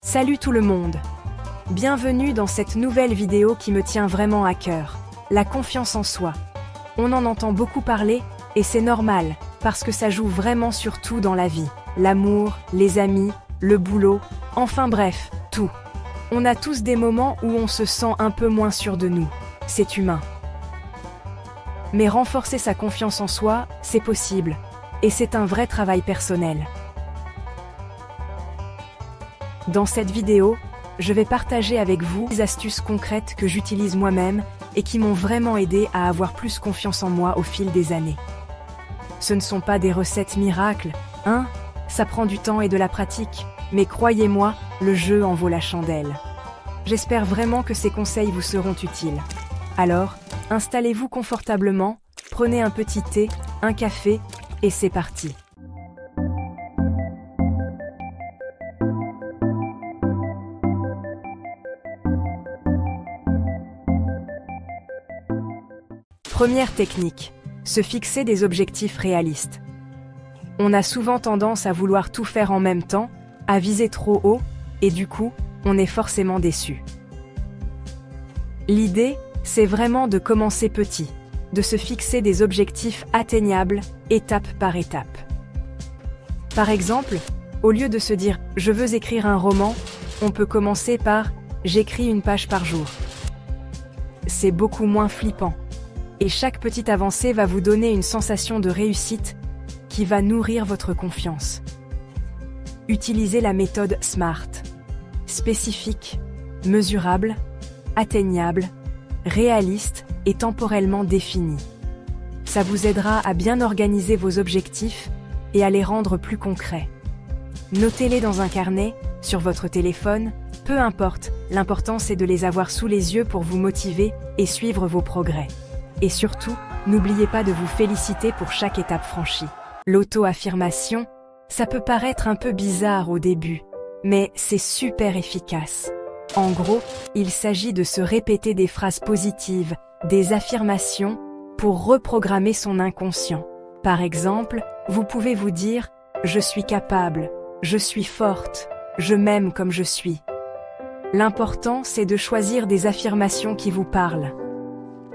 Salut tout le monde! Bienvenue dans cette nouvelle vidéo qui me tient vraiment à cœur, la confiance en soi. On en entend beaucoup parler, et c'est normal, parce que ça joue vraiment sur tout dans la vie. L'amour, les amis, le boulot, enfin bref, tout. On a tous des moments où on se sent un peu moins sûr de nous. C'est humain. Mais renforcer sa confiance en soi, c'est possible. Et c'est un vrai travail personnel. Dans cette vidéo, je vais partager avec vous des astuces concrètes que j'utilise moi-même et qui m'ont vraiment aidé à avoir plus confiance en moi au fil des années. Ce ne sont pas des recettes miracles, hein? Ça prend du temps et de la pratique, mais croyez-moi, le jeu en vaut la chandelle. J'espère vraiment que ces conseils vous seront utiles. Alors, installez-vous confortablement, prenez un petit thé, un café, et c'est parti. Première technique, se fixer des objectifs réalistes. On a souvent tendance à vouloir tout faire en même temps, à viser trop haut, et du coup, on est forcément déçu. L'idée, c'est vraiment de commencer petit, de se fixer des objectifs atteignables, étape par étape. Par exemple, au lieu de se dire « je veux écrire un roman », on peut commencer par « j'écris une page par jour ». C'est beaucoup moins flippant. Et chaque petite avancée va vous donner une sensation de réussite qui va nourrir votre confiance. Utilisez la méthode SMART. Spécifique, mesurable, atteignable, réaliste et temporellement défini. Ça vous aidera à bien organiser vos objectifs et à les rendre plus concrets. Notez-les dans un carnet, sur votre téléphone, peu importe, l'important c'est de les avoir sous les yeux pour vous motiver et suivre vos progrès. Et surtout, n'oubliez pas de vous féliciter pour chaque étape franchie. L'auto-affirmation, ça peut paraître un peu bizarre au début, mais c'est super efficace. En gros, il s'agit de se répéter des phrases positives, des affirmations, pour reprogrammer son inconscient. Par exemple, vous pouvez vous dire « Je suis capable, je suis forte, je m'aime comme je suis ». L'important, c'est de choisir des affirmations qui vous parlent.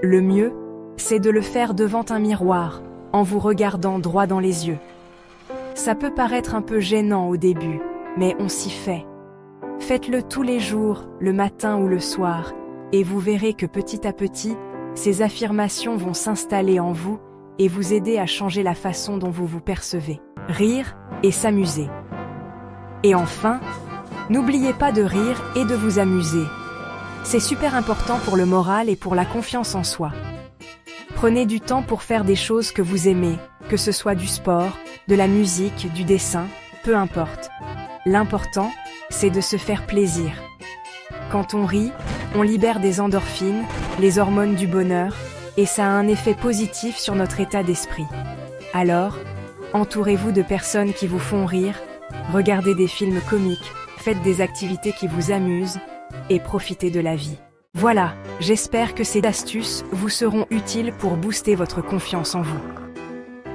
Le mieux, c'est de le faire devant un miroir, en vous regardant droit dans les yeux. Ça peut paraître un peu gênant au début, mais on s'y fait. Faites-le tous les jours, le matin ou le soir, et vous verrez que petit à petit, ces affirmations vont s'installer en vous et vous aider à changer la façon dont vous vous percevez. Rire et s'amuser. Et enfin, n'oubliez pas de rire et de vous amuser. C'est super important pour le moral et pour la confiance en soi. Prenez du temps pour faire des choses que vous aimez, que ce soit du sport, de la musique, du dessin, peu importe. L'important, c'est de se faire plaisir. Quand on rit, on libère des endorphines, les hormones du bonheur, et ça a un effet positif sur notre état d'esprit. Alors, entourez-vous de personnes qui vous font rire, regardez des films comiques, faites des activités qui vous amusent, et profitez de la vie. Voilà, j'espère que ces astuces vous seront utiles pour booster votre confiance en vous.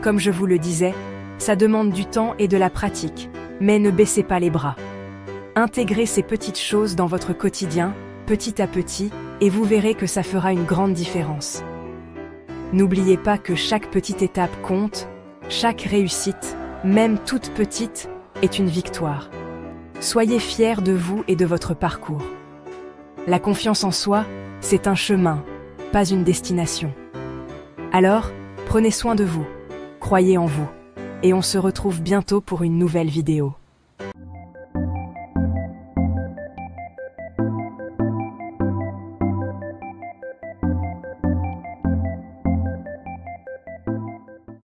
Comme je vous le disais, ça demande du temps et de la pratique, mais ne baissez pas les bras. Intégrez ces petites choses dans votre quotidien, petit à petit, et vous verrez que ça fera une grande différence. N'oubliez pas que chaque petite étape compte, chaque réussite, même toute petite, est une victoire. Soyez fiers de vous et de votre parcours. La confiance en soi, c'est un chemin, pas une destination. Alors, prenez soin de vous, croyez en vous, et on se retrouve bientôt pour une nouvelle vidéo.